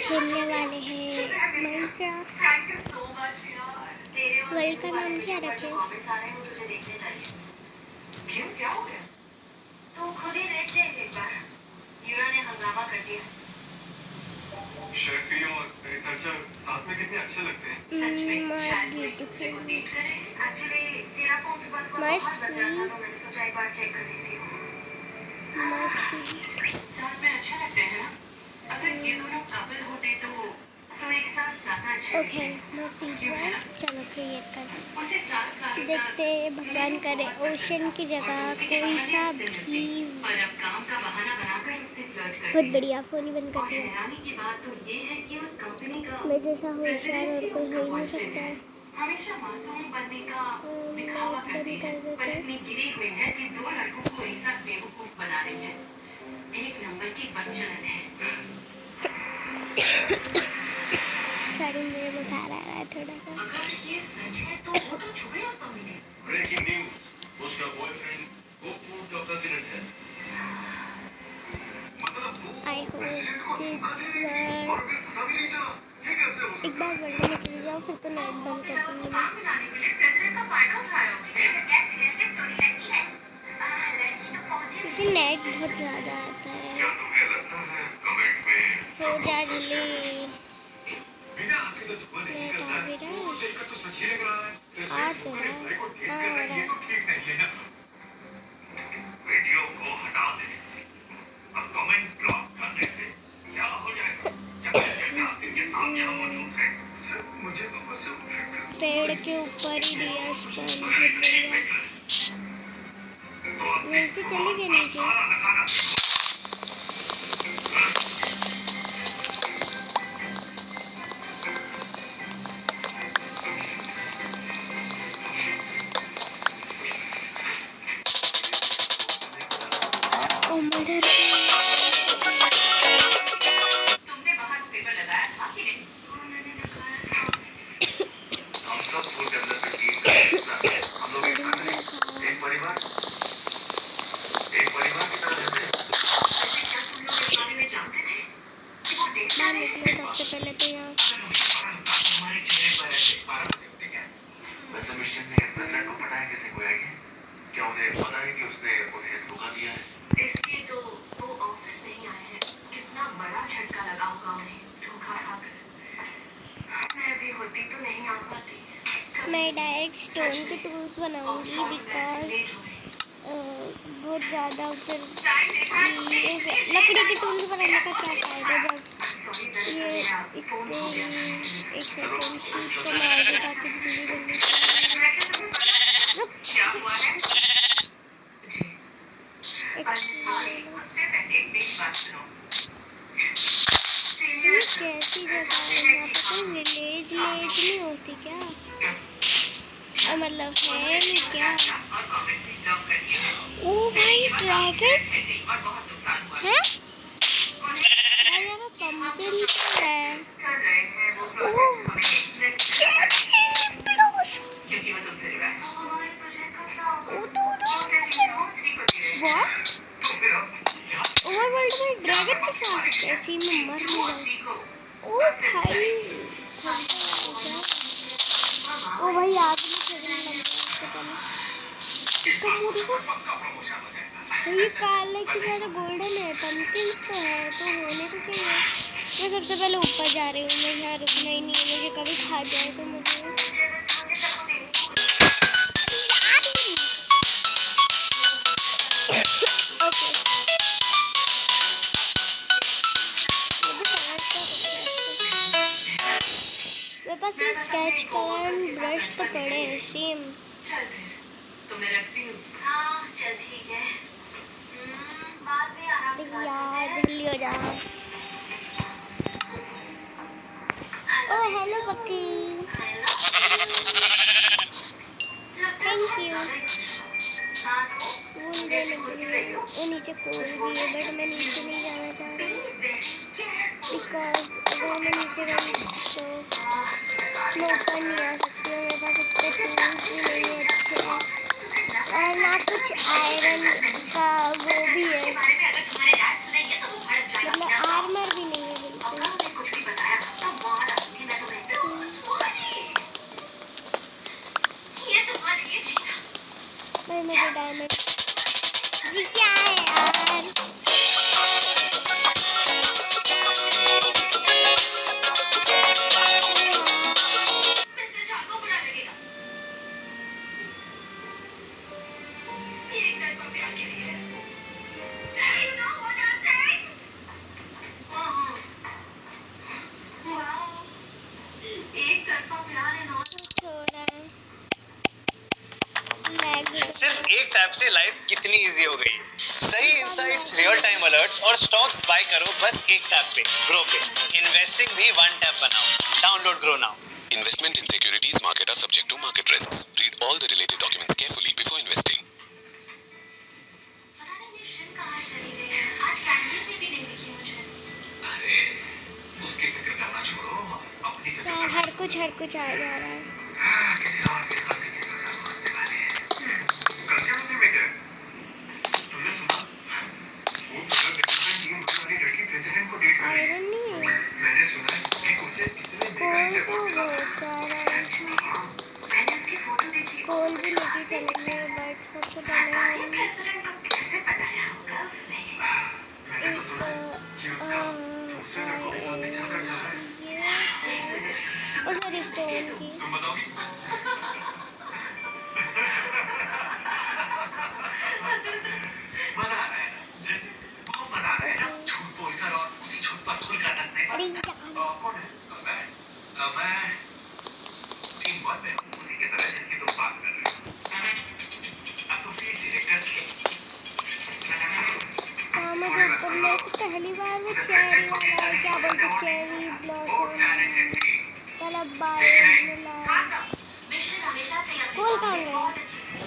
खेलने वाले हैं माइनक्राफ्ट। वर्ल्ड का नाम क्या रखें? क्यों, क्या हो गया? तो खुद ही देख ले एक बार। यूरा ने हंगामा कर दिया। शेफी और रिसर्चर साथ में कितने अच्छे लगते हैं। सच में शायद कोई दूसरे को डेट करे। एक्चुअली तेरा फोन सुबह सुबह बहुत बज रहा था तो मैंने सोचा एक बार चेक कर लेती हूँ। साथ में अच्छे लगते हैं ना? अगर ये दोनों कपल होते तो एक साथ ज्यादा अच्छे ओके चलो क्रिएट कर उसे साथ देखते भगवान करे ओशन की जगह कोई सा भी। पर अब काम का बहाना बनाकर उससे फ्लर्ट करते बहुत बढ़िया फोन ही बंद कर दिया। हैरानी की बात तो ये है कि उस कंपनी का मैं जैसा होशियार और कोई हो ही नहीं सकता। हमेशा मासूम बनने का दिखावा करती है पर इतनी गिरी हुई है कि दो लड़कों को एक साथ बेवकूफ बना रही है। एक नंबर की बच्चन है। सॉरी मुझे बुखार आ रहा है थोड़ा सा। अगर ये सच है तो वो तो छुपे उस कंपनी में। ब्रेकिंग न्यूज़, उसका बॉयफ्रेंड होपफुल का प्रेसिडेंट है। आई होप एक बार वर्ल्ड में चले जाओ फिर तो नेट बंद कर दूंगी मैं। क्योंकि नेट बहुत ज़्यादा आता है। हो जा जल्दी नेट आ भी रहा है। आ तो रहा है। वीडियो को हटा देने से और कमेंट ब्लॉक करने से क्या हो जाएगा? जब आस्तीन के सामने हम मौजूद हैं, सिर्फ मुझे तो बस पेड़ के ऊपर ही दिया स्पॉन बहुत बढ़िया। वैसे चली गई नीचे। ओ मदर तुमने बाहर वो पेपर लगाया था कि नहीं? हम सब फूल के अंदर पे टीम का हिस्सा हैं। हम लोग एक फैमिली, एक परिवार की तरह रहते हैं। वैसे क्या तुम लोग इस बारे में जानते थे कि वो डेट बाहर निकलो सबसे पहले तो यहाँ। हमारे चेहरे पर ऐसे 12 बजे होते क्या? वैसे मिशन ने प्रेसिडेंट को पता है किसी को है क्या उन्हें पता है कि उसने उन्हें धोखा दिया है? इसलिए तो वो ऑफिस नहीं आए हैं। कितना बड़ा झटका लगा होगा उन्हें धोखा खाकर। मैं भी होती तो नहीं आ पाती। मैं डायरेक्ट स्टोन के टूल्स बनाऊंगी बिकॉज बहुत ज़्यादा फिर लकड़ी के टूल्स बनाने का क्या फ़ायदा जब ये एक सेकेंड शीट को मार दे ताकि जल्दी जल्दी क्या हुआ है? ये कैसी जगह है? यहाँ पे कोई विलेज नहीं होती क्या? मतलब है नहीं क्या? ओ भाई ड्रैगन है? भाई यहाँ पंपिन है। ओ क्योंकि वो तुमसे रिवाइज वाह ओवरवर्ल्ड में ड्रैगन के साथ ऐसी में मर नहीं जाए। ओ भाई ओ भाई आग में चलने लग गया इसका मुंह देखो। ये काले की ज़्यादा गोल्डन है। पंपिन तो है तो होने तो चाहिए। मैं सबसे पहले ऊपर जा रही हूँ। मैं यहाँ रुकना ही नहीं है। मुझे कभी खा जाए तो मुझे मेरे पास ये स्केच कलर ब्रश तो पड़े हैं सेम। चल फिर तो मैं रखती हूँ। हाँ चल ठीक है। बाद में आराम से बात करते हैं। जल्दी हो जा। ओ हेलो बक्की थैंक यू। वो नीचे कोई भी है बट मैं नीचे नहीं जाना चाह रही बिकॉज अगर मैं नीचे गई तो मैं ऊपर नहीं आ सकती और मेरे पास इतने टूल्स भी नहीं है अच्छे और ना कुछ आयरन का वो भी है मतलब आर्मर भी नहीं है बिल्कुल। डायमंड। ये क्या है यार? मिस्टर झा को बुरा लगेगा। ये एक तरफा प्यार के लिए है। You know what I'm saying? Wow. एक तरफा प्यार है ना। छोड़ा लैग। सिर्फ एक टैप से लाइफ कितनी इजी हो गई है। सही इंसाइट्स, रियल टाइम अलर्ट्स और स्टॉक्स बाय करो बस एक टैप पे, ग्रो पे। इन्वेस्टिंग भी वन टैप बनाओ। Download grow now. Investment in securities market are subject to market risks. Read all the related documents carefully before investing. पता नहीं मिशन कहाँ चली गई है। आज कैंटीन में भी नहीं दिखी मुझे। अरे उसकी फिक्र करना छोड़ो, अपनी फिक्र यार करो। हर कुछ आ जा रहा है। किसी और के गलती की सजा मानने वाले हैं। कल क्या होने में गए? तुमने सुना? वो प्रेसिडेंट टीम वाली लड़की प्रेसिडेंट को डेट कर रही है। आयरन नहीं है। मैंने सुना है कि उसे किसी ने देखा है कोल जब तो मिला था। बहुत सारा है। मैंने उसकी फोटो देखी। कोल भी लेके चलेंगे बट सबसे पहले हम प्रेसिडेंट को कैसे बताया होगा उसने? मैंने तो सुना कि उसका दूसरे लड़कों के साथ भी चक्कर चल रहा है। उस स्टोन की तुम बताओगी? मजा आ रहा है ना? जी, बहुत मजा आ रहा है ना? झूठ बोलकर और उसी झूठ पर खुलकर हंसने पर। अरे यार कौन है? मैं टीम 1 में हूँ, उसी की तरह जिसकी तुम बात कर रहे हो। एसोसिएट डायरेक्टर थे। मतलब मैं तो पहली बार वो चेरी वाला क्या बोलते चेरी ब्लॉसम वाला बार मिला। मिशन हमेशा से अपनी कौन कौन है? बहुत अच्छी थी।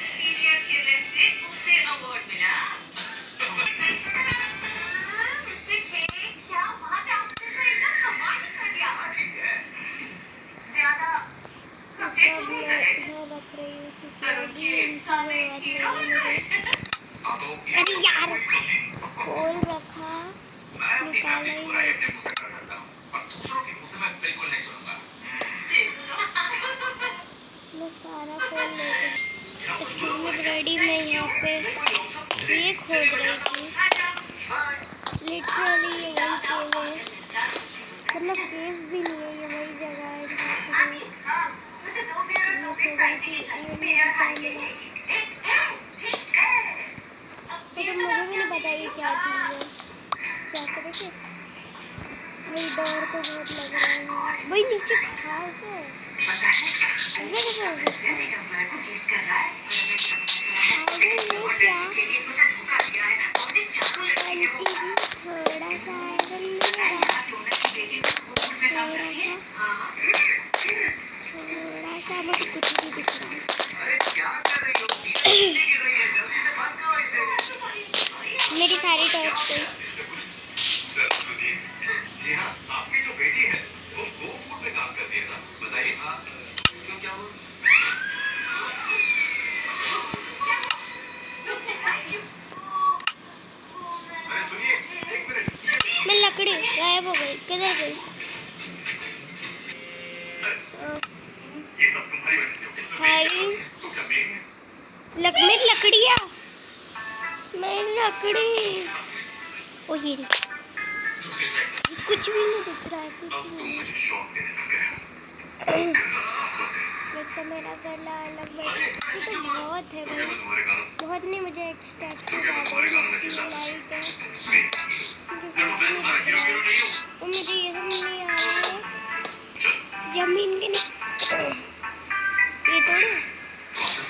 सीनियर के रहते उसे अवार्ड मिला। मिस्टर के क्या बात है, आपने तो एकदम कमाल ही कर दिया। ठीक है, ज्यादा कपड़े सब नहीं मैं करे। इधर रख रही हूँ पर क्योंकि उनके अभी सामने बात हीरो नहीं बन है गए। अरे यार कोल रखा मैं अपनी निकाला फैमिली ही को बुराई अपने मुंह से कर सकता हूँ, और दूसरों के मुंह से मैं बिल्कुल नहीं सुनूंगा। मैं सारा कोल लेके इसमें रेडी में यहाँ पे ये खोद रही थी लिटरली ये वही केव है मतलब केव भी नहीं है ये वही जगह है जहाँ से मुझे 2 बियर और 2 बियर फ्राई चिकन चाहिए। मेरा खाई के लिए। ठीक है। लेकिन मुझे भी नहीं पता ये क्या चीज़ है जाकर देखे वही डर तो बहुत लग रहा है वही नीचे घास है ऐसा कैसे हो सकता है अरे ये क्या आंटी जी थोड़ा सा आयरन मिलेगा थोड़ा सा मुझे कुछ भी दिख रहा है मेरी सारी टॉर्च पे सुनिए, जी हाँ, आपकी जो बेटी है वो गो फूड में काम करती है ना? बताइए हाँ, क्यों क्या हुआ? अरे सुनिए, एक मिनट। मैं लकड़ी गायब हो गई किधर गई ये सब तुम्हारी वजह से हो गया। हारी तो क्या मेरी है? मेरी लकड़ियाँ मेरी लकड़ी ओ ये रही। दूसरी साइड ये कुछ भी नहीं दिख रहा है कुछ अब भी तुम नहीं मुझे शौक देने लग गए हो। गला सांसों से। एक तो मेरा गला अलग बैठ ये तो बहुत है तो क्या भाई मैं तुम्हारे गानों बहुत नहीं मुझे एक्स्ट्रा तो क्या मैं तुम्हारे गानों में चिल्ला? लाइट है मैं मुझे कुछ मैं नहीं तुम्हारा दिख हीरो रहा हीरो नहीं हूँ। है मुझे ये समझ नहीं आ रहा है चल, जमीन के नीचे ये तोड़ू कौन सा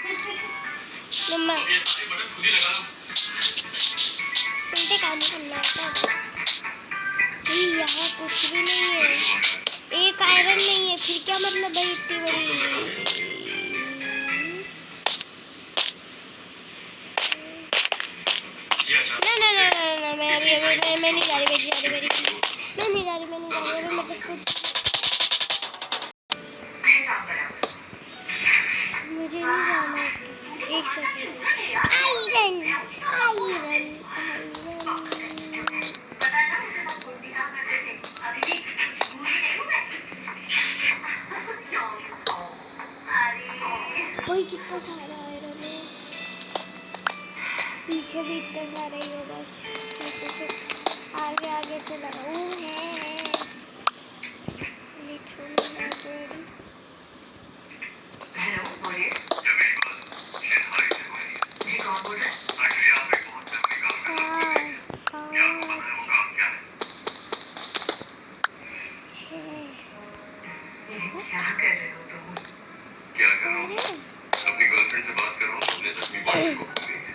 खुशी? मम्मा ये सारे बटन खुद ही लगा लो। उल्टे काम करना आता है भाई यहाँ कुछ भी नहीं है एक आयरन नहीं है फिर क्या मतलब भाई इतनी बड़ी ये अच्छा। ना ना ना ना ना मैं नहीं जा रही मैं नहीं जा रही मैं नहीं जा रही अभी मतलब कुछ हिसाब करा। मुझे नहीं जाना एक सेकंड आयरन आयरन पता है ना मुझे सब खुद भी काम करते थे। अभी भी कुछ भूल ही नहीं हूँ मैं। अरे पीछे भी इतने सारे ही हो, बस पीछे से आगे आगे से लगाऊँ है लिटरली लाइब्रेरी। हेलो, बोलिए। क्या मेरी बात शहनाई से हो रही है? जी, कौन बोल रहे हैं? एक्चुअली आप एक बहुत जरूरी काम से बात कर रही हैं। क्या आपको पता है वो काम क्या है? क्या कर रहे हो तुम? क्या कर रहा हूँ? अपनी गर्लफ्रेंड से बात कर रहा हूँ, अपने जख्मी बॉयफ्रेंड को भूल गई है।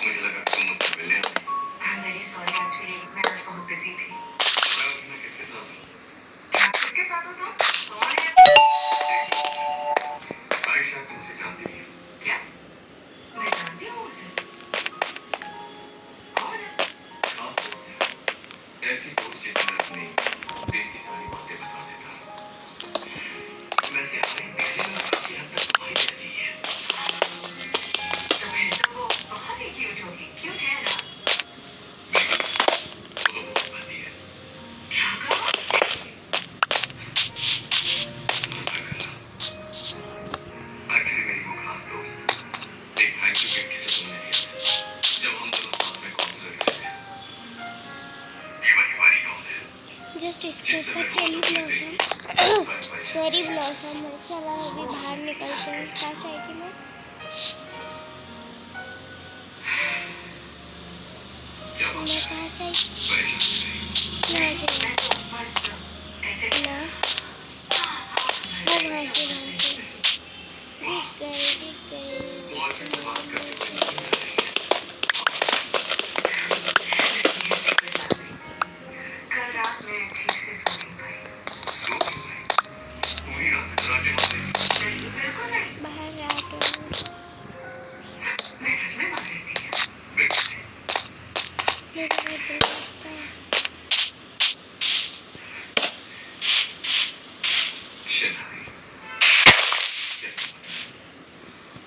मुझे लगा तुम मुझसे मिलने आई। I'm very sorry, actually मैं आज बहुत busy थी। बताओ कि मैं किसके साथ हूँ? क्या किसके साथ हो तुम? कौन है? आयशा तुमसे जानती नहीं है। क्या? मैं जानती हूँ उसे। कौन है? खास दोस्त है। ऐसी दोस्त जिसे मैं अपनी दिल की सारी बातें बता देता हूँ। वैसे हमारी दिल्ली में काफी हद तक तुम्हारी जैसी है। तो फिर तो वो बहुत ही क्यूट होगी। क्यूट है ना? बिल्कुल। वो तो बहुत बनती है। क्या कहा? मजाक कर रहा। एक्चुअली मेरी वो खास दोस्त एक थैंक यू गिफ्ट जो तुमने दिया था जब हम दोनों साथ में कॉन्सर्ट गए थे। ये वही वाली कौन है? जस्ट इसके जिससे ऊपर मैं चेरी बहुत अपनी दिल ब्लॉसम चेरी ब्लॉसम है। चलो अभी बाहर निकलते हैं। क्या साइकिल है? क्या बात मैं है? कहाँ से परेशान नहीं। यहाँ से मैं तो बस ऐसे ना वो वहाँ से दिख बॉयफ्रेंड से बात करते हुए गई। नींद आ रही है। ऐसी कोई बात नहीं। कल रात मैं ठीक से सो नहीं पाई। सो क्यों नहीं? पूरी रात दरवाजे बंद थे। नहीं, बिल्कुल नहीं। बाहर रात हो। मैं सच में मान रही थी। बिल्कुल नहीं। मेरे को दिल लगता है। शहनाई,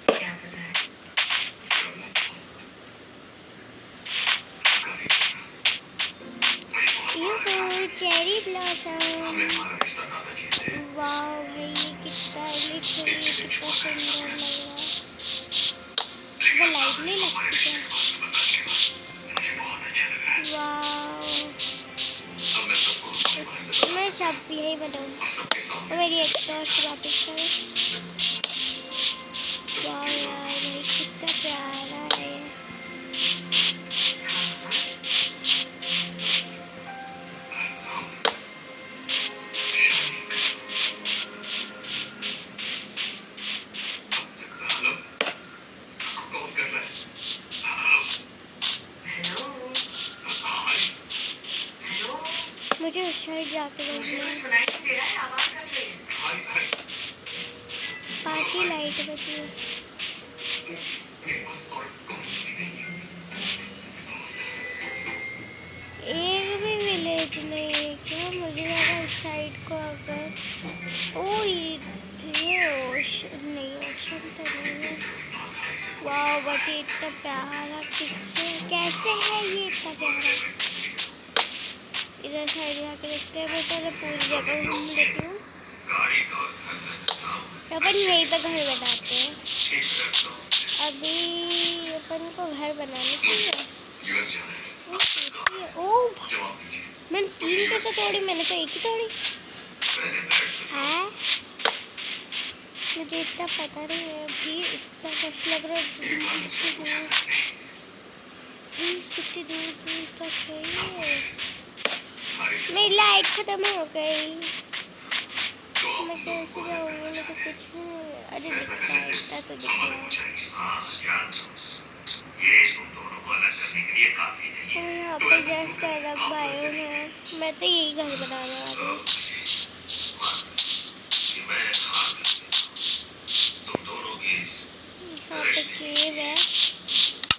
क्या पता है? प्रॉब्लम काफी बड़ा। मुझे बहुत बड़ा यूहू चेरी ब्लॉसम। हमें हमारा रिश्ता दादाजी से वाओ भाई ये कितना लिटरली कितना सुंदर लग रहा है। वो लाइट नहीं लगती क्या? मुझे बहुत अच्छा लग रहा है। वाओ अब मैं सबको हमारे बारे में बता मैं सकता हूँ सब यही बताऊँ। और सबके सामने मेरी एक दोस्त वापस करो। वाओ यार भाई कितना प्यारा है ये। हेलो, कौन कर रहा है? हेलो, हाय, हेलो, मुझे उस साइड जाके मुझे देखना तो है। सुनाई नहीं दे रहा है, आवाज कर रही है। हाय हाय, 5 ही लाइट बची है। मेरे पास और कौन सी नहीं है। एक भी विलेज नहीं है क्या? मुझे लगा इस साइड को अगर ओ ये ओशन नहीं, ओशन तो नहीं है। वाह बट ये इतना प्यारा कैसे है ये इतना प्यारा। इधर साइड जाके देखते हैं। मैं पहले पूरी जगह घूम लेती हूँ। गाड़ी का और घर का इंतजाम अपन यहीं पे घर बनाते हैं। ठीक करता हूँ। अभी अपन को घर बनाना चाहिए। यूएस जाना है। ओ जवाब दीजिए। मैंने 3 कैसे तोड़ी? मैंने तो एक ही तोड़ी पहले बैठ कर है। मुझे इतना पता नहीं है अभी। इतना कष्ट लग रहा एक बार मुझसे पूछा है। था नहीं। कितनी दूर दूर तक गई है। हमारी से मेरी लाइट खत्म हो गई। तो आप मैं हम लोगों कैसे को जाऊंगी? करना मुझे चाहते हैं। कुछ नहीं। अरे ऐसा दिखता करने है, से इतना तो हम दिख अलग रहा हो है। जाएंगे। हाँ, जान दो। ये तुम दोनों को अलग करने के लिए काफी नहीं तो है। यहाँ तो पे ऐसा क्यों जस्ट करें? अलग आप तो ऐसे बायोम नहीं है। थे। मैं तो यही घर बनाने वाली हूँ। कि मैं हार कर देता हूँ। तुम दोनों के इस यहाँ पे रिश्ते के केव है।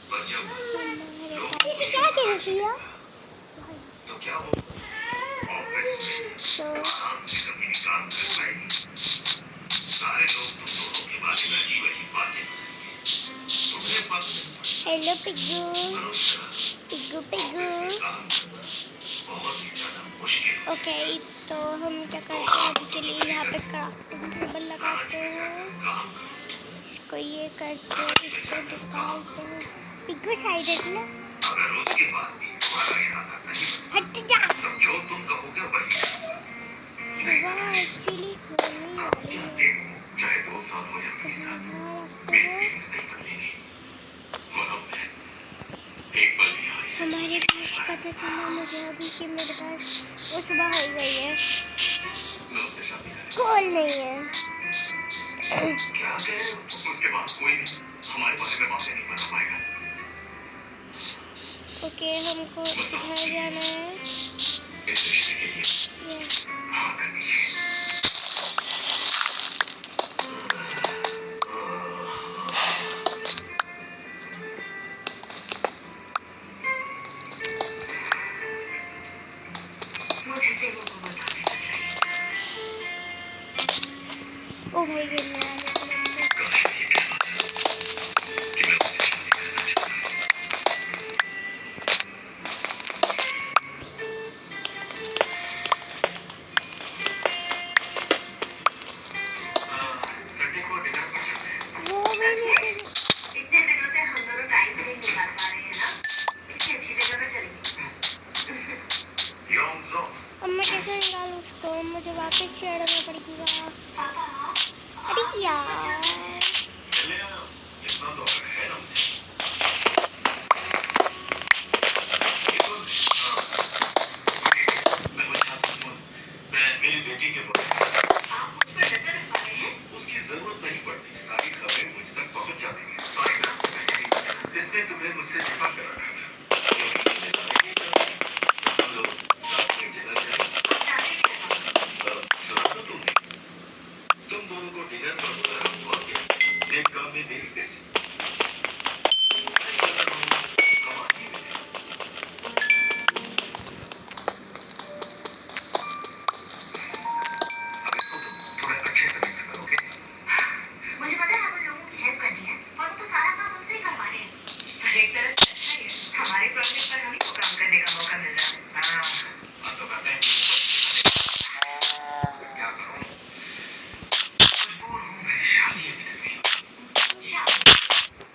पर जब हमारे लोग पास मुझे क्या पता कहती है? तो क्या हो ऑफिस में तो आराम से कभी भी काम कर पाएगी। सारे लोग तुम दोनों के बारे में अजीब अजीब बातें करेंगे। तुम्हें पता नहीं हेलो पिग्गू पर उस तरह पिग्गू ऑफिस में पिग्गू। काम करना बहुत ही ज्यादा मुश्किल हो ओके जाएगा। तो हम क्या करते हैं अभी के लिए यहाँ पे क्राफ्टिंग टेबल लगाते हैं। काम करो इसको ये करते हैं, इसको निकालते हैं। पिको साइड हटना, अगर उसके बाद भी तुम्हारा इरादा नहीं हट जा। तो जो तुम कहोगे वही सुबह एक्चुअली होने वाली है। चाहे 2 साल हो या 20 साल, मेरी फीलिंग्स नहीं बदलेंगी। और एक पल भी हारी से हमारे पास पता चला मुझे अभी कि मेरे पास वो सुबह हो गई है, मैं उससे शादी करें। कॉल नहीं है। क्या कह रहे हो? उसके बाद कोई भी हमारे बारे में बातें नहीं बता पाएगा। ओके, हमको घर जाना है। इस रिश्ते के लिए ये हाँ कर दीजिए। मुझे तेरे को बता देना चाहिए। ओ भाई गिरने वाले थे मुझको। काश मैं ये कह पाता कि मैं उससे शादी करना चाहता हूँ। संडे को डिनर पर चलते हैं। वो भी नहीं। इतने दिनों से हम दोनों टाइम नहीं निकाल पा रहे हैं ना, इसलिए अच्छी जगह पे चलेंगे। योंगजो, अब मैं कैसे निकालूं उसको? मुझे वापस चढ़ना पड़ेगा। पापा, अरे यार, चले आओ। इतना तो हक है ना मुझे। ये कौन है? हाँ, मैं कुछ खास नहीं हूँ। मैं मेरी बेटी के बारे में। आप मुझ पर नजर रख पा रहे हैं? उसकी जरूरत नहीं पड़ती, सारी खबरें मुझ तक पहुंच जाती हैं। सॉरी मैम, इसने तुम्हें मुझसे छिपा कर रखा था। हम लोग साथ में डिनर करें। सुना तो तुमने, तुम दोनों को डिनर पर बुलाया हुआ क्या? एक काम में देरी कैसे? मैं सोच रहा हूँ, हम आज ही मिलें। अब इसको तुम थोड़ा अच्छे से मिक्स करोगे? मुझे पता है आप उन लोगों की हेल्प करनी है, और वो तो सारा काम हमसे ही करवा रहे हैं। पर एक तरह से अच्छा ही है, हमारे प्रोजेक्ट पर हम ही को काम करने का मौका मिल रहा है। हाँ, तो कहते हैं क्या करूं? मजबूर हूँ, मेरी शादी अभी तक नहीं हुई। शादी?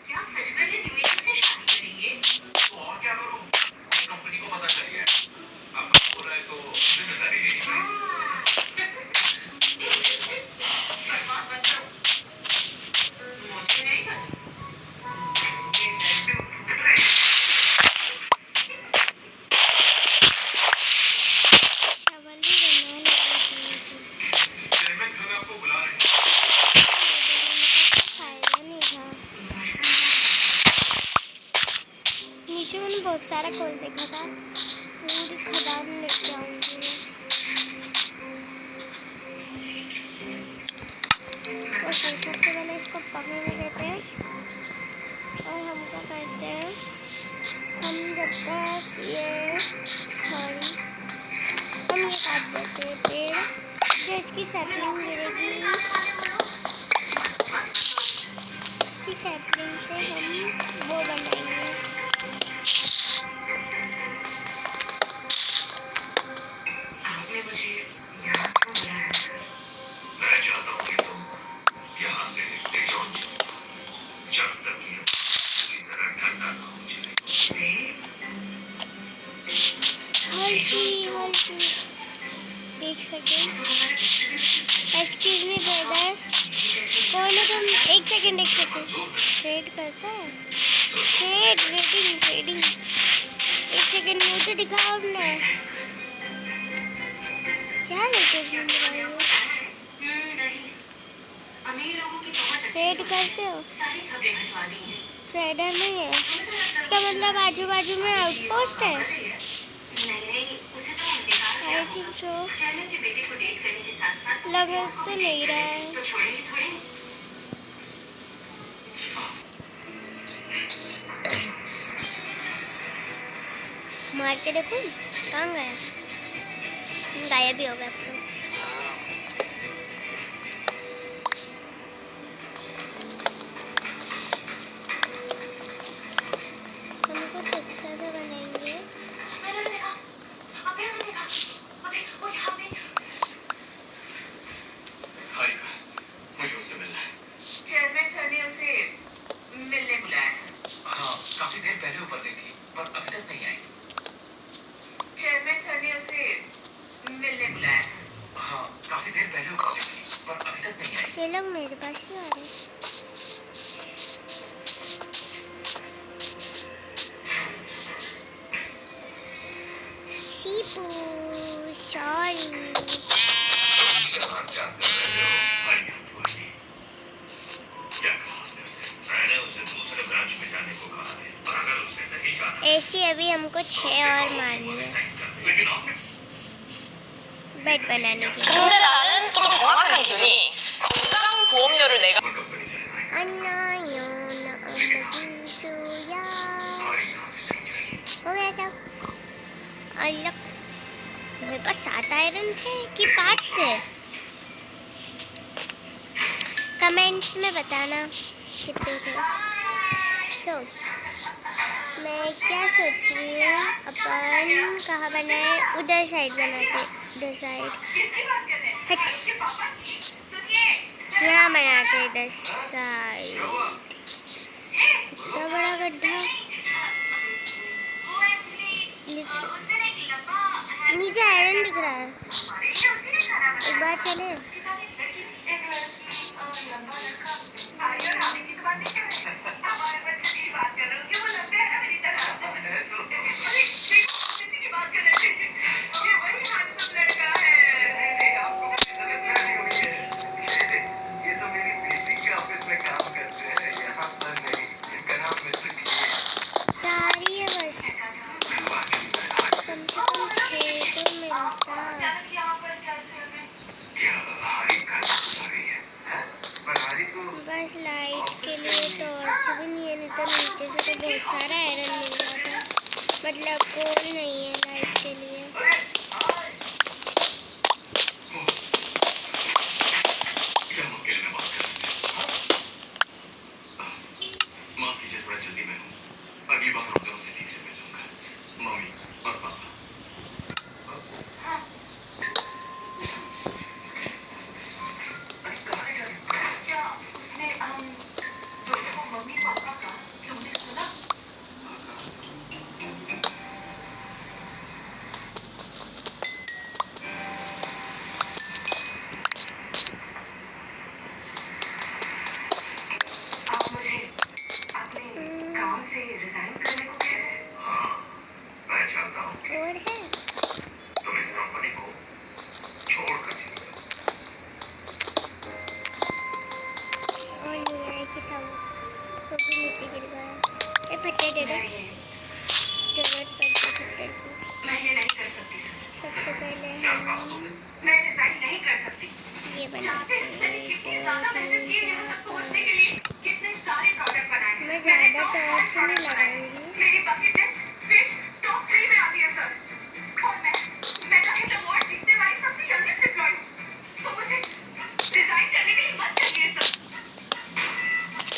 क्या आप सच में किसी यूएई से शादी करेंगे? तो और क्या करूं? कंपनी को पता चल गया, अब हो रहा है तो जिम्मेदारी नहीं है। बदमाश बन जाओ। मुझे नहीं करना। ये टैटू फूट रहे हैं। चावल भी बनवाने वाली थी। चेयरमैन खान आपको बुला रहे हैं। फायदा नहीं था। नीचे मैंने बहुत सारा कोल देखा था, पूरी खदान लेके आऊंगी मैं। और सबसे पहले इसको पकड़ लेते हैं और हम क्या करते हैं, हम जब तक ये सॉरी हम ये काट देते हैं पेड़, जो इसकी सैपलिंग गिरेगी, इसकी सैपलिंग से हम वो बनाएंगे। आपने मुझे यहाँ क्यों बुलाया सर? मैं चाहता हूँ कि तुम यहाँ से निकले जाओ, जब तक ये पूरी तरह ठंडा ना हो जाए। हल्की एक सेकेंड, एक्सक्यूज मी ब्रदर, कौन है तुम? एक सेकेंड ट्रेड करता है, ट्रेडिंग एक सेकेंड मुझे तो दिखाओ ना, क्या लेते हो? ट्रेड करते हो? ट्रेडर नहीं है, इसका मतलब आजू बाजू में आउटपोस्ट है। आई थिंक सो, लग तो नहीं रहा है। मार के देखो कहाँ गया, गायब भी हो गया अब तो। हम कुछ अच्छा से बनाएंगे। हारिका, मुझे उससे मिलना है। चेयरमैन सर ने उसे मिलने बुलाया था। हाँ, काफी पहले ऊपर गई थी पर अभी तक नहीं आई। चेयरमैन सर ने उसे मिलने बुलाया था। हाँ, काफी देर पहले ऊपर गई थी पर अभी तक नहीं आई। ये लोग मेरे पास क्यों आ रहे हैं? शीपू सॉरी। ऐसी अभी हमको 6 और मारनी है बेड बनाने के लिए। 근데 나는 좀 정확한 기준이 건강 보험료를 내가 अन्नायो न अमदीशुया। हो गया सब। अलग मेरे पास 7 आयरन थे कि 5 थे? कमेंट्स में बताना कितने थे। तो मैं क्या सोच रही हूँ, अपन कहाँ बनाए? उधर साइड बनाते, उधर साइड हट, यहाँ बनाते इधर साइड। इतना बड़ा गड्ढा, नीचे आयरन दिख रहा है। एक बार चले लाइट के लिए टॉर्च भी नहीं है, नहीं तो नीचे से तो बहुत सारा आयरन मिल जाता। मतलब कोल नहीं है लाइट के लिए। माफ कीजिए, थोड़ा जल्दी में हूँ। अगली बार आप दोनों से ठीक से मिलूंगा, मम्मी और पापा। और है तुम इस कंपनी को छोड़कर चले जाओ। और नहीं है कि था वो भी नीचे गिर गया। ये फट्टे दे दो, जरूरत पड़ती फट्टे की। मैं ये नहीं कर सकती सर। सबसे पहले क्या हम कहा तुमने? मैं रिजाइन नहीं कर सकती। ये बनाते जानते हैं मैंने कितनी ज्यादा मेहनत की है यहाँ तक पहुँचने के लिए। कितने सारे प्रोडक्ट बनाए हैं। मैं मैंने ज़्यादा top टॉर्च 5 नहीं प्रोडक्ट बनाए हैं। लगाऊंगी। मेरी बकेट लिस्ट फिश टॉप 3 में आती है सर। और मैं मेगा हिट अवार्ड जीतने वाली सबसे यंगेस्ट एम्प्लॉय। तो मुझे रिजाइन करने के लिए मत चाहिए सर।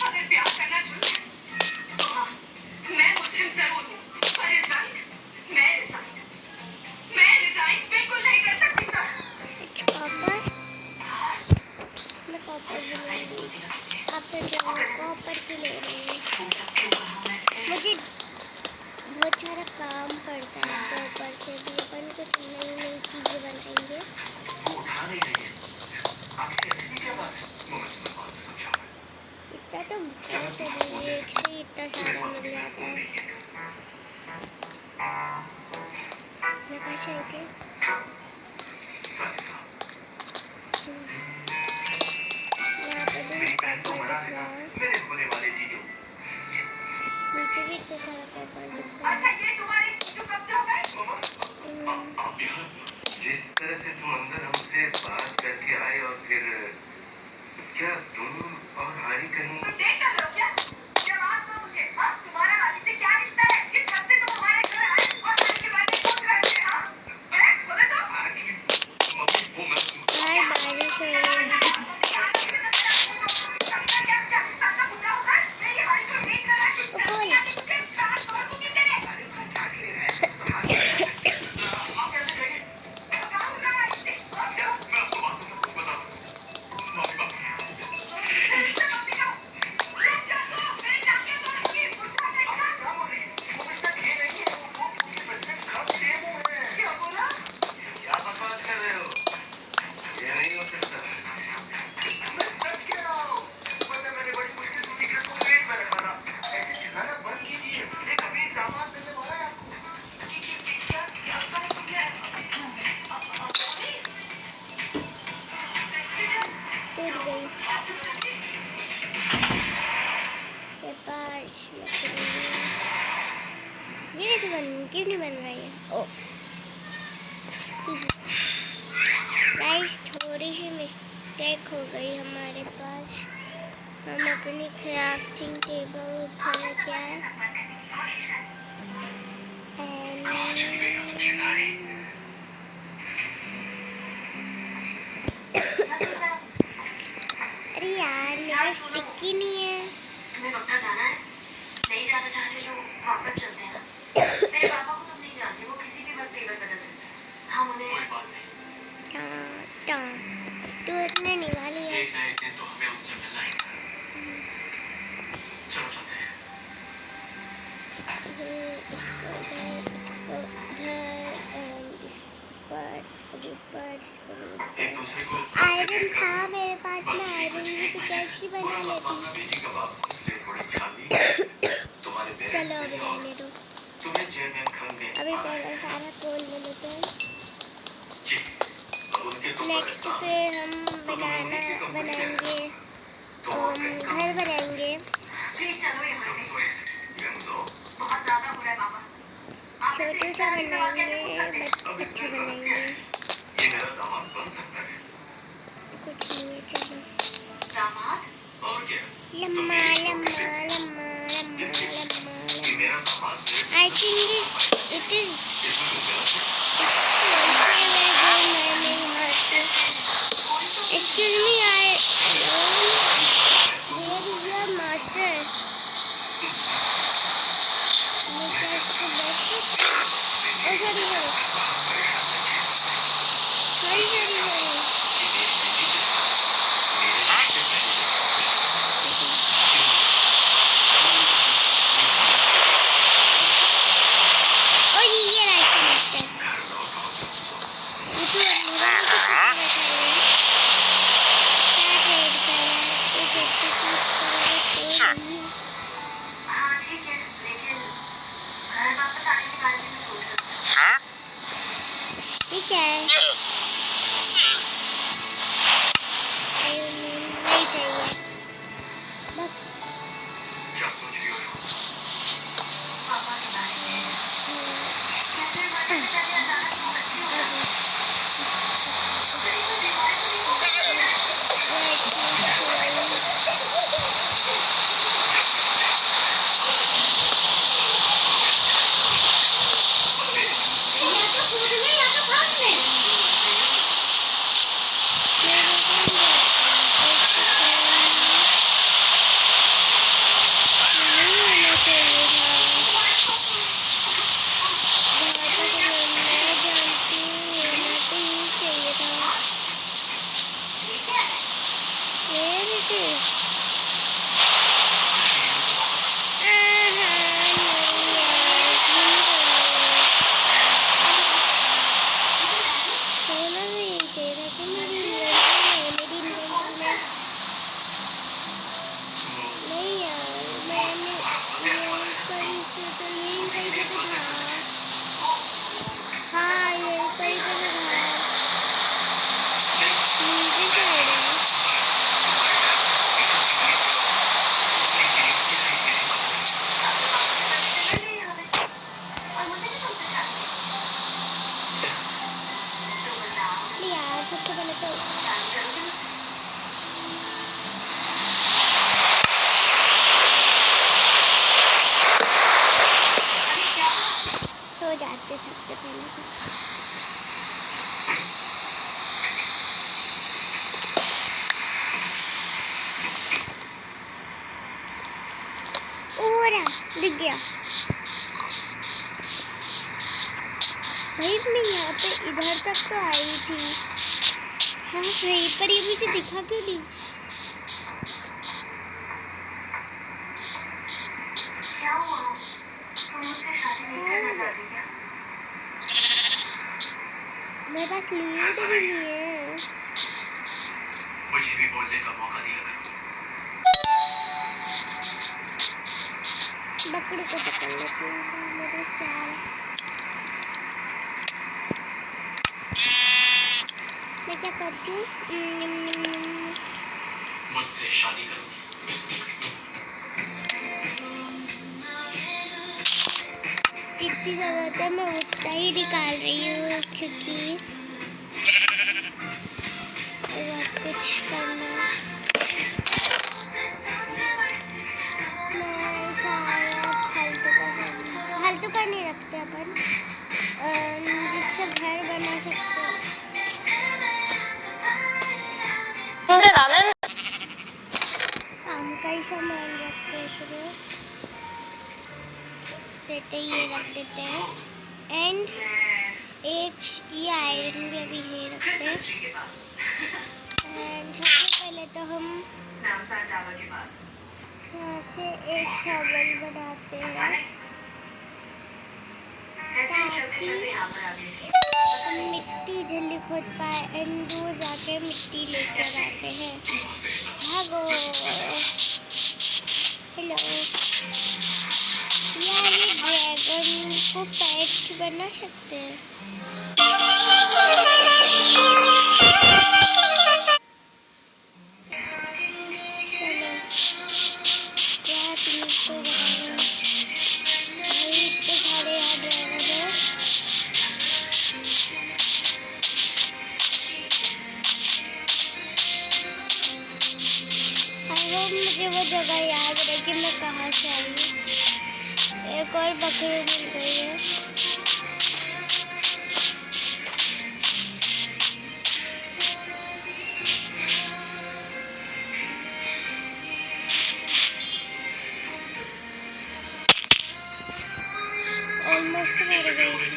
अगर प्यार करना चाहिए तो हाँ, मैं मुजरिम जरूर हूँ, पर रिजाइन बिल्कुल नहीं कर सकती सर। कॉपर, मैं कॉपर भी ले रही हूँ। आपसे जो कॉपर की ले रही हूँ। मुझे बहुत सारा काम पड़ता है कॉपर से भी। अपन कुछ नई नई चीज़ें बनाएंगे। वो उठा नहीं रही है। आखिर ऐसी भी क्या बात है? मम्मी तुम्हें बाद में समझाऊंगा। इतना तो बहुत है, एक से ही इतना सारा मिल जाता है। मैं कहाँ से आई थी? यहाँ पे भी मेरी बहन को कॉपर मना दिख है रहा ना, है। मेरे भोले वाले जीजू। नीचे भी इतना सारा कॉपर दिख रहा अच्छा है। ये तुम्हारे जीजू कब से हो गए? आप यहाँ जिस तरह से तुम अंदर हमसे बात करके आए और फिर क्या तुम और हारी कहीं तुम देख कर लो क्या? जवाब दो मुझे। हाँ, तुम्हारा हारी से क्या रिश्ता है? किस हद से तुम हमारे घर आए और हारी के बारे में पूछ रहे थे? हाँ, मैं ये कैसे किसने बनवाई है? ओ गाइस, थोड़ी सी मिस्टेक हो गई हमारे पास। हम अपनी क्राफ्टिंग टेबल उठा क्या अरे यार, मेरा स्टिक ही नहीं है। तुम्हें पक्का जाना है? नहीं जाना चाहते तो वापस चलते हैं ना। मेरे पापा को तुम नहीं जानते, वो किसी भी वक्त टेबल बदल सकते हैं। हम उन्हें कोई बात नहीं, तू उठने नहीं वाली है। एक ना एक दिन तो हमें उनसे मिलना ही है। चलो चलते हैं। इसको इधर, इसको उधर, एक दूसरे को आयरन था मेरे पास में। आयरन की पिकैक्स बना लेती। बेटी का बाप इसलिए थोड़ी छाली तुम्हारे पेरेंट्स चलो अभी ने और रहने दो। तुम्हें चेयरमैन खान ने अभी पहले सारा कोल ले लेते हैं। जी, अब उनके तो नेक्स्ट फिर हम बनाएंगे घर बनाएंगे। प्लीज चलो यहाँ से। बहुत ज्यादा हो रहा है पापा। आप ऐसे छोटू इस सा तरह से सवाल कैसे पूछ सकते हैं? बनाएंगे, बट अच्छा बनाएंगे। ये मेरा दामाद बन सकता है। कुछ नहीं है, चलो। दामाद? और क्या? लम्मा लम्मा लम्मा लम्मा लम्मा। कि मेरा दामाद मेरे I think it is इसमें कुछ गलत है। Excuse me, where is your master? Oh, sorry. Oh, ये रास्ता मास्टर। ये तो अधूरा है, तो बैठा हुआ है। क्या ट्रेड कर रहा है? एक execute करोगे तो नहीं। हाँ ठीक है, लेकिन घर वापस आने के बारे में भी सोच रहा हूँ। ये क्या है? नहीं चाहिए। बस क्या सोच रही हो? पापा के बारे में कैसे मरने से पहले अचानक वो अच्छी हो जाती है। मेरी तो बीमारी से भी हो गई है। या तो कूदने या तो भागने। ठीक है। हाँ, ये कहीं पे तो था। नीचे साइड है। और मुझे भी तुमसे शादी है। तो बताओ, यार सबसे पहले तो शादी करोगे मुझसे? अरे क्या हुआ? सो जाते सबसे पहले तो। ओरा दिख गया भाई। मैं यहाँ पे इधर तक तो आई थी। हाँ सही, पर ये मुझे दिखा क्यों नहीं? क्या हुआ? तुम मुझसे शादी नहीं करना चाहती क्या? मेरे पास लीड भी नहीं है। मुझे भी बोलने का मौका दिया करो। बकरी को पकड़ लेती हूँ। मेरे पास चार है। मैं क्या करती हूँ? मुझसे शादी करोगी? टिक जितनी ज़रूरत है मैं उतना ही निकाल रही हूँ, क्योंकि बहुत कुछ करना है। मैं सारा फालतू का नहीं रखते अपन, जिससे घर बना सकते हैं। 근데 나는 काम का ही सामान रखते हैं, इसलिए देते ये रख देते हैं। एंड एक ये आयरन भी अभी ये रखते हैं। एंड सबसे पहले तो हम यहाँ से एक शॉवल बनाते हैं ताकि हम मिट्टी जल्दी खोद पाए एंड वो जाके मिट्टी लेकर आते हैं। भागो। हेलो। यार ये ड्रैगन को पेट बना सकते हैं। चलो क्या तुमको बताऊं, भाई इतने सारे यहाँ ड्रैगन है। मुझे वो जगह याद रहे कि मैं कहाँ से आई हूँ। एक और बकरी मिल गई है। ऑलमोस्ट मर गई थी।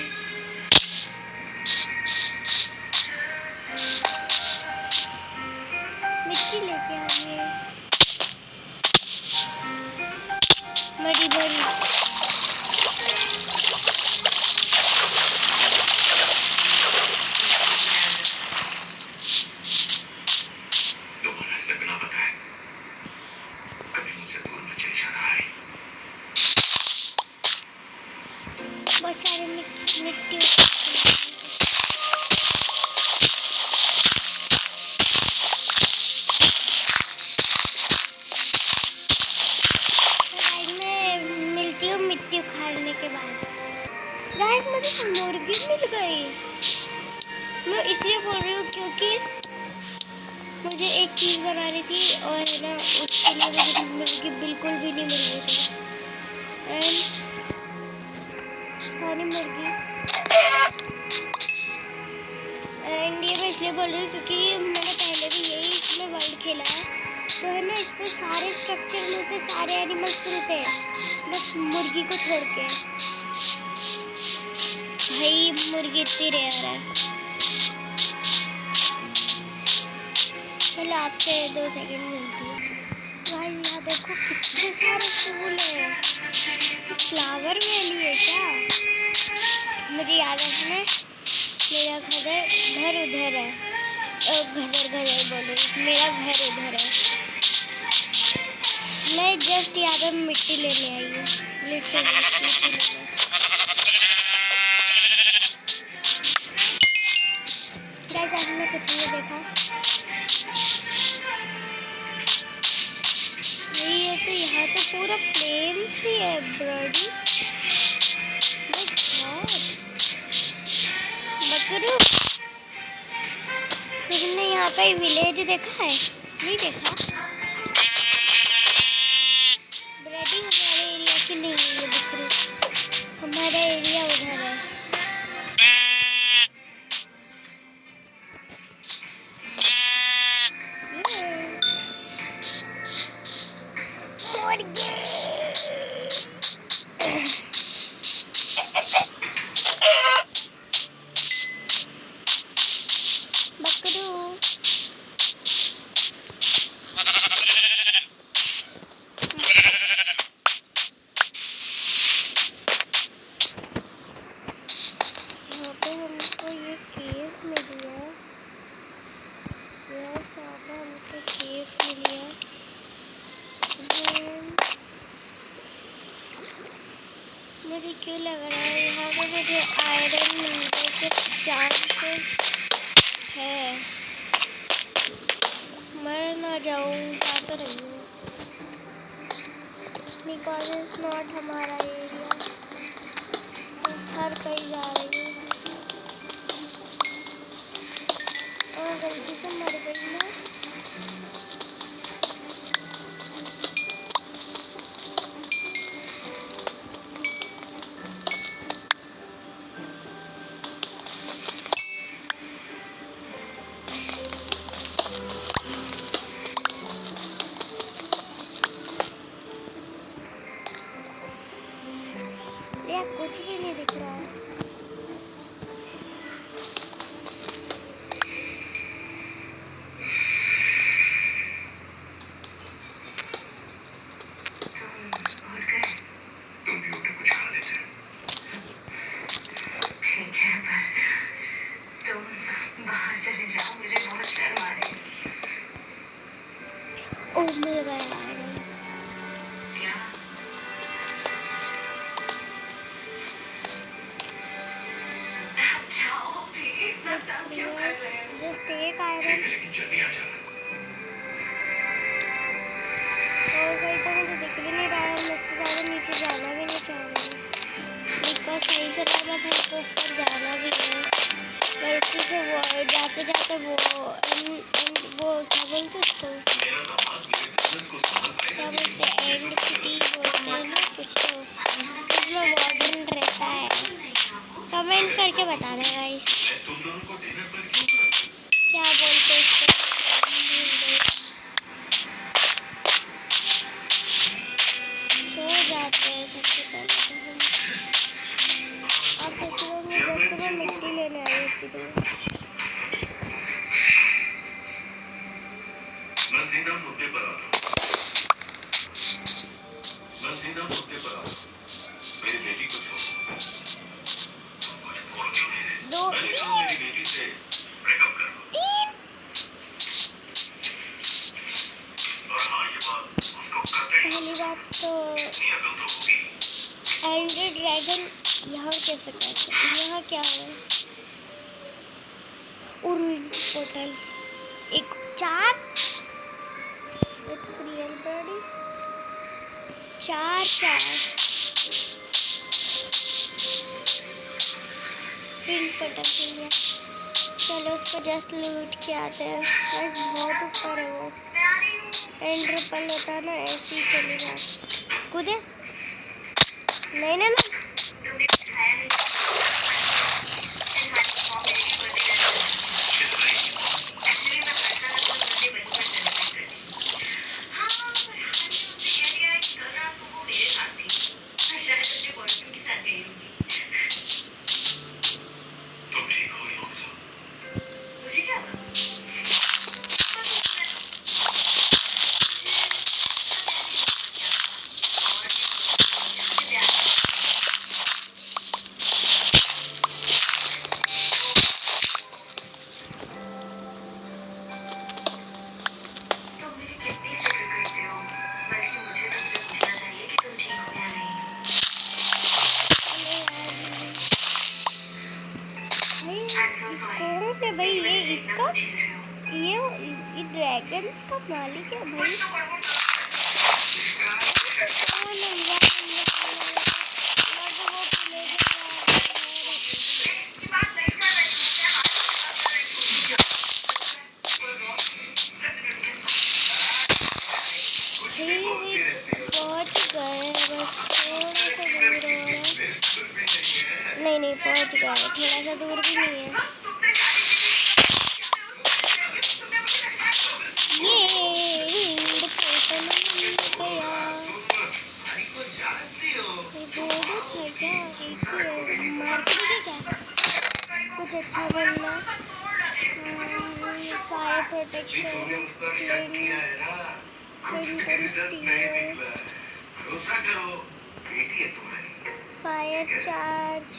मिट्टी लेके आइए, बड़ी बड़ी। तुम्हारा से बिना बताए कभी मुझसे दूर में चली आ रही। बहुत सारी मिट्टी मिट्टी उखाड़ने के बाद गाइस मुझे मुर्गी मिल गई। मैं इसलिए बोल रही हूँ क्योंकि मुझे एक चीज़ बनानी थी और है ना, उसके लिए मुझे मुर्गी बिल्कुल भी नहीं मिल रही थी। एंड सारी मुर्गी एंड ये मैं इसलिए बोल रही हूँ क्योंकि मैंने पहले भी यही इसमें वर्ल्ड खेला है, तो है ना इसमें सारे स्ट्रक्चर मिलते, सारे एनिमल्स मिलते हैं, बस मुर्गी को छोड़ के। भाई मुर्गी इतनी रेयर है। चलो आपसे 2 सेकंड मिलती है। भाई यहाँ देखो कितने सारे फूल हैं, फ्लावर वैली है क्या? मुझे याद है ना, मेरा घर उधर है। घर बोलो, मेरा घर उधर है। मैं जस्ट यहाँ पे मिट्टी लेने आई हूँ, लिटरली मिट्टी लेने। गाइस आपने कुछ नहीं देखा, ये तो यहाँ तो पूरा प्लेन सी है ब्रडी। बकरू तुमने यहाँ पे विलेज देखा है? नहीं देखा? ब्रडी हमारे एरिया की नहीं है, बकरू हमारा एरिया उधर है। मुझे क्यों लग रहा है यहाँ पे मुझे आयरन मिलने के चांसेस है। मर ना जाऊँ, जा तो रही हूँ, बिकॉज इट्स नॉट हमारा एरिया। और कहीं जा रही हूँ और गलती से मर गई ना। यार कुछ भी नहीं दिख रहा है। उठ गए? तुम भी उठे कुछ खा लेते। ठीक है, पर तुम बाहर चले जाओ, मुझे बहुत शर्म आ रही है। ओह मिल गया यार। क्या? जाओ भी, इतना तंग क्यों कर रहे हो? जस्ट एक ठीक आयरन है, लेकिन जल्दी आ जाना। और कहीं तो मुझे दिख भी नहीं रहा है। मुझसे ज़्यादा नीचे जाना भी नहीं चाह रही बिकॉज सही से मैं घर को ऊपर जाना भी है। गलती से वो जाते जाते वो क्या बोलते उसको, मेरा दामाद मेरे बिजनेस को संभाल क्या पाएगा। बोलते हैं, एंड सिटी बोलते हैं ना कुछ तो, उसमें वार्डन रहता है। कमेंट करके बताना गाइस मैं तुम दोनों को डिनर पर क्यों बुलाता हूँ? क्या बोलते हैं उसको। सो जाते हैं सबसे पहले तो हम। आप सोच रहे होंगे जस्ट मैं मिट्टी लेने आई इतनी दूर। मैं सीधा मुद्दे पर आता हूँ। मेरी बेटी को छोड़ो। मुझे छोड़ क्यों नहीं रहे? दो मैंने कहा मेरी बेटी से ब्रेकअप कर दो। और हाँ, ये बात उसको करते ही पहली बात तो इतनी अकल तो होगी। एंड्रॉइड ड्रैगन यहाँ कैसे करते हैं? यहाँ क्या है? उरुइन पोर्टल एक 4 it's real body 4 pink portal मिल गया। चलो उसको जस्ट लूट के आते हैं। बस बहुत ऊपर है वो। एंड ट्रिपल होता है ना, ऐसे ही चलेगा। कूदे नहीं नहीं नहीं। तुमने कुछ खाया नहीं? एक्चुअली मैं हर साल अपना बर्थडे वहीं पर सेलिब्रेट करती हूँ। हाँ, पर हाल ही उसने कह दिया है कि कल रात को वो मेरे साथ थी। मैं शायद अपने बॉयफ्रेंड के साथ गई होंगी। तुम ठीक हो योंसो? मुझे क्या पता? तुम मेरी कितनी फिक्र करते हो, बल्कि मुझे तुमसे पूछना चाहिए कि तुम ठीक हो या नहीं। I'm so sorry। कौन है भाई? ये मेरी वजह से इसका इतना झेल रहे हो। ये ड्रैगन्स का मालिक है भाई। कौन है यार? वो प्लेयर इसकी बात नहीं कर रही हूँ, मैं हाथ कर रही हूँ। प्रेसिडेंट के साथ। पहुंच गए, बस थोड़ा सा दूर हो रहा है। नहीं पहुंच गए, थोड़ा सा दूर भी नहीं है। तुमसे शादी ये इंड पोर्टल मिल गया। ये बोर्ड था क्या? मार्केट है क्या? कुछ अच्छा बनना। फायर प्रोटेक्शन, फायर चार्ज,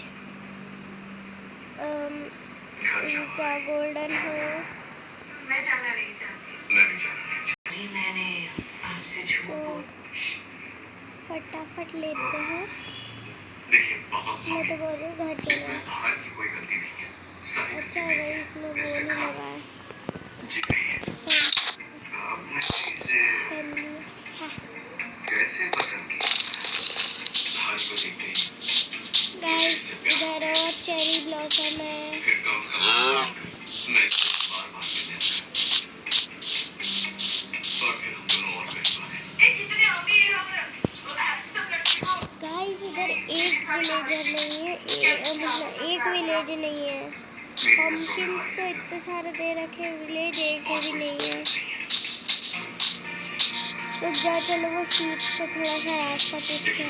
क्या गोल्डन हो। मैं जाना नहीं चाहती। मैंने आपसे झूठ बोल। फटाफट लेते हैं। देखिए पापा मैं तो बोल रही हूँ घर चलो। इसमें बाहर की कोई गलती नहीं है। सारी अच्छा गलती भाई मेरी है। इसमें वो मिस्टर नहीं खान लगा है। जी नहीं है। आपने इसे पहन लिया है। कैसे पसंद की? भाई को देखते ही गाइस इधर ऑसम है। फिर काम खत्म। मैं इसको बार-बार मिलने और फिर हम दोनों और मिल पाए। इतने अमीर और हैंडसम लड़के को गाइस इधर एक विलेजर नहीं है, मतलब एक विलेज नहीं है। पंपकिंस तो इतने सारे दे रखे, विलेज एक भी नहीं है। रुक जा, चलो वो शीप से थोड़ा सा रास्ता पूछते हैं।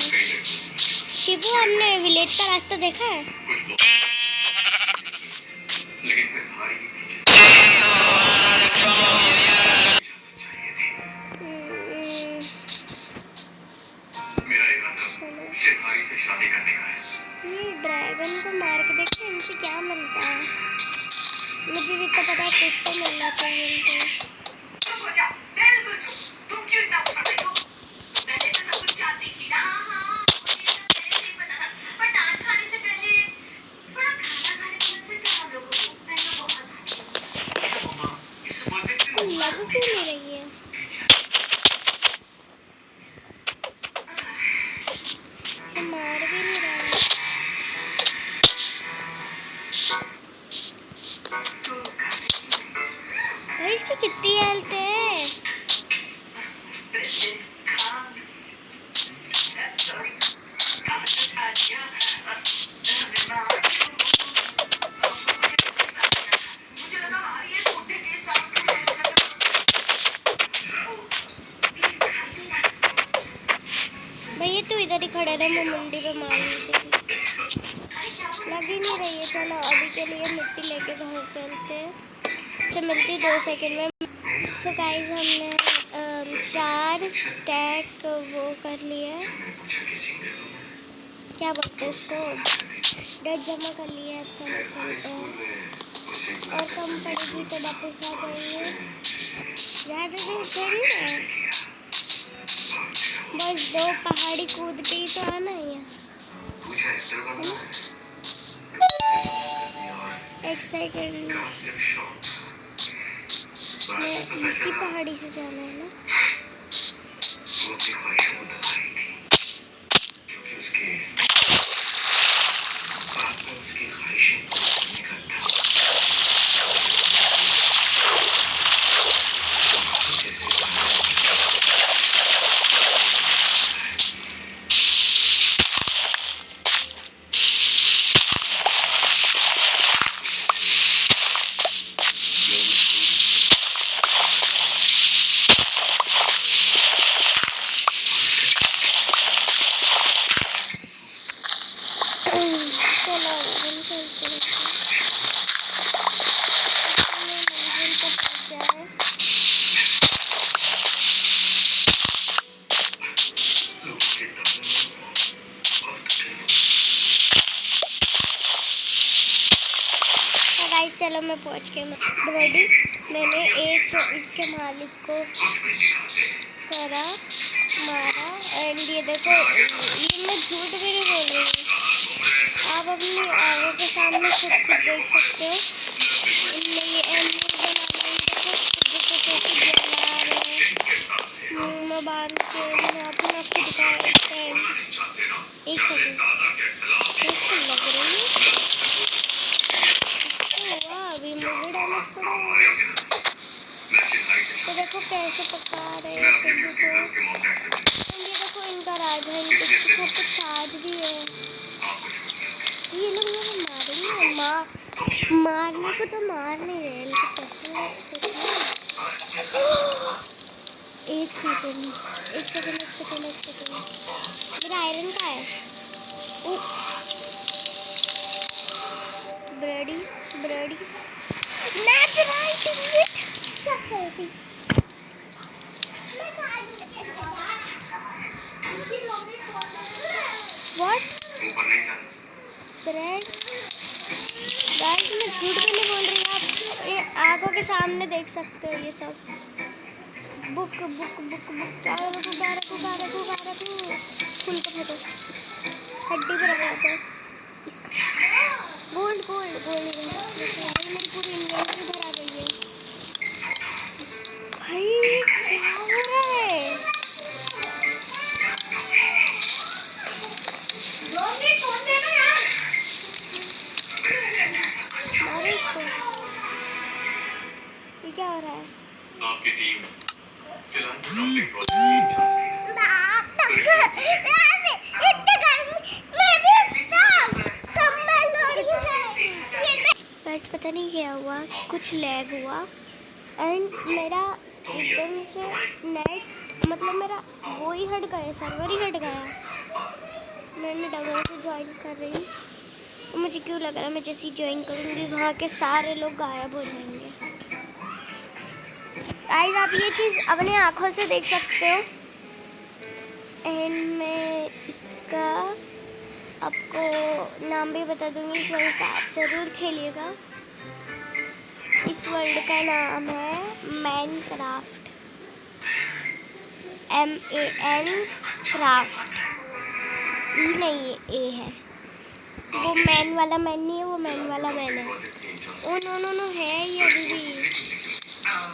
शिबू, हमने विलेज का रास्ता देखा है? कुछ तो लेकिन सिर्फ हारी ही थी इजाज़त चाहिए थी। मेरा इरादा चलो, शिकारी से शादी करने का है। ये ड्रैगन को मार के देखते हैं इनसे क्या मिलता है। मुझे भी तो पता है कुछ तो मिलना चाहिए इनको। चुप हो जा, बिल्कुल चुप। तुम क्यों इतना उछल रही हो? पहले से सब कुछ जानती थी ना? हाँ, मुझे ये सब पहले से ही पता था। पर डांट खाने से पहले थोड़ा खाना खाने का मन करता है हम लोगों को। मैं तो बहुत मम्मा, ये सब बातें क्यों लग क्यों नहीं रही है? ये मार भी नहीं रहा है। भाई इसकी कितनी हेल्थ है? प्रेसिडेंट खान, सॉरी, कहाँ से खा दिया? मुझे लगा ये छोटे के साथ प्लीज खाइए ना। भैया तू इधर ही खड़े रहे, मैं मुंडी पे मार दूँगी। लग ही नहीं रही है। चलो अभी के लिए मिट्टी लेके घर चलते हैं। तो मिलती 2 सेकंड में। सो गाइस हमने 4 स्टैक वो कर लिए, क्या बोलते हैं उसको, डेट जमा कर लिए हैं। चलो चलते हैं, और कम पड़ेगी तो वापस आ जाएंगे। ज़्यादा दूर थोड़ी है, बस 2 पहाड़ी कूद के ही तो आना ही है। एक सेकंड, मैं इसी पहाड़ी से जाना है ना? वो अपनी ख्वाहिशों को दबा रही थी क्योंकि उसके बाप में उसकी ख्वाहिशें पूरी करने का था। चलो हम चलते हैं। मंजिल पर पहुंच जाए। लोगों के दबने और तकलीफों तो गाइस चलो मैं पहुंच के रेडी। मैंने एक इसके मालिक को करा, मारा, एंड ये देखो, ये मैं झूठ भी नहीं बोल रही हूँ। आप अपनी आंखों के सामने खुद देख सकते हो। इनने ये एनिमल बना रहे हैं, देखो कैसे जला रहे हैं। मुंह में बांध के मैं अपने आप को दिखा रहा हूँ। एक सेकंड, कैसे लग रही है? वाह, अभी मुझे डैमेज पड़ा है। तो देखो कैसे पका रहे हैं टिंडू को। ये देखो इनका राज है, इनके सर पे ताज भी है। ये लोग मुझे मारेंगे, मारने को तो मार नहीं रहे, इनको एक सेकंड मेरा आयरन का है। ब्रेडी मैं क्या कर रही? What? ऊपर नहीं जाना। ब्रेड गाइस, मैं झूठ भी नहीं बोल रही। आप ये आंखों के सामने देख सकते हो ये सब। बुक क्या रखो फूल का फोटो हड्डी पे रखा था इसका। गोल्ड मेरी पूरी इन्वेंटरी भरा गई है। भाई ये क्या हो रहा है? ये क्या हो रहा है? आपकी टीम सिलान डॉक्टरिंग प्रोजेक्ट की बस पता नहीं क्या हुआ, कुछ लैग हुआ एंड मेरा एकदम से नेट मतलब मेरा वो ही हट गया, सर्वर ही हट गया। मैंने डबल से ज्वाइन कर रही हूँ, मुझे क्यों लग रहा है मैं जैसे ज्वाइन करूँगी वहाँ के सारे लोग गायब हो जाएंगे। गाइस आप ये चीज़ अपने आँखों से देख सकते हो एंड मैं इसका आपको नाम भी बता दूंगी। इस वर्ल्ड का आप ज़रूर खेलिएगा। इस वर्ल्ड का नाम है माइनक्राफ्ट, MAN क्राफ्ट। ई नहीं ए है, वो मैन वाला मैन नहीं है, वो मैन वाला मैन है। ओ नो नो नो है ये अभी भी।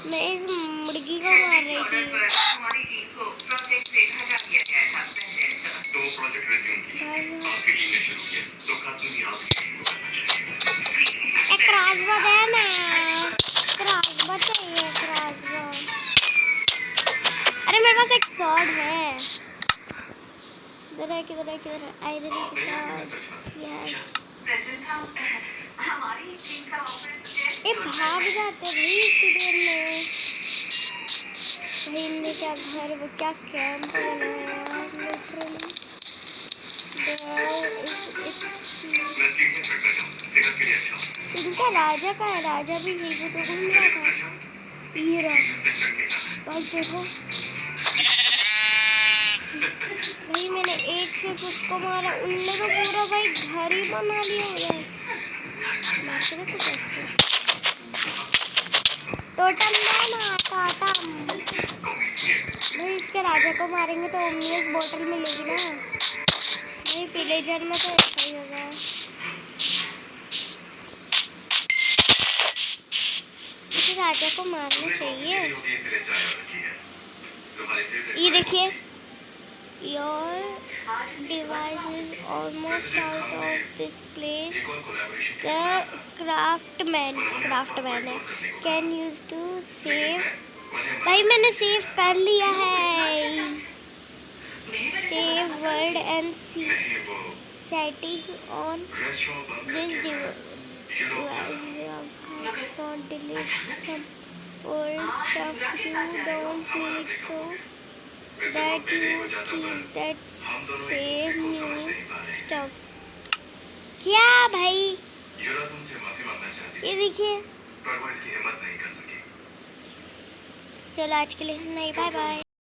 मैं इस मुर्गी को मार रही थी। हमारी टीम को प्रोजेक्ट से हटा दिया गया था। तो प्रोजेक्ट रिज्यूम कीजिए। आपकी टीम ने शुरू किया तो कानूनी आपकी टीम को करना चाहिए। एक क्रासबो है ना, क्रासबो चाहिए, क्रासबो। अरे मेरे पास एक स्वॉर्ड है। किधर है किधर है किधर है? आई स्वॉर्ड। यस प्रेसिडेंट हम हमारी टीम का ऑफिस ये भाग जाते भाई इतनी देर में। भाई इनने क्या घर वो क्या कैंप बनाया यार लिटरली। मैं सीखने बैठा जाऊँ, सेहत के लिए अच्छा होता है। इनका राजा का है, राजा भी यही तो घूम रहा था। ये रहा बस देखो भाई, मैंने एक से उसको मारा, उनने तो पूरा भाई घर ही बना लिया उधर। टोटल ना टाटम भाई, इसके राजा को मारेंगे तो ओमनियस बोतल मिलेगी ना भाई। विलेजर में तो ऐसा ही होगा। इसे राजा को मारना चाहिए। ये देखिए, your device is almost out of this place. The craftsman है, कैन यूज टू सेव। भाई मैंने सेव कर लिया है। Save world and setting on this device not delete some old stuff you don't need so that you keep that save new stuff। क्या भाई युरा तुमसे माफी मांगना चाहती ये देखिए। पर वो इसकी हिम्मत नहीं कर सकी। चलो आज के लिए नहीं, बाय बाय।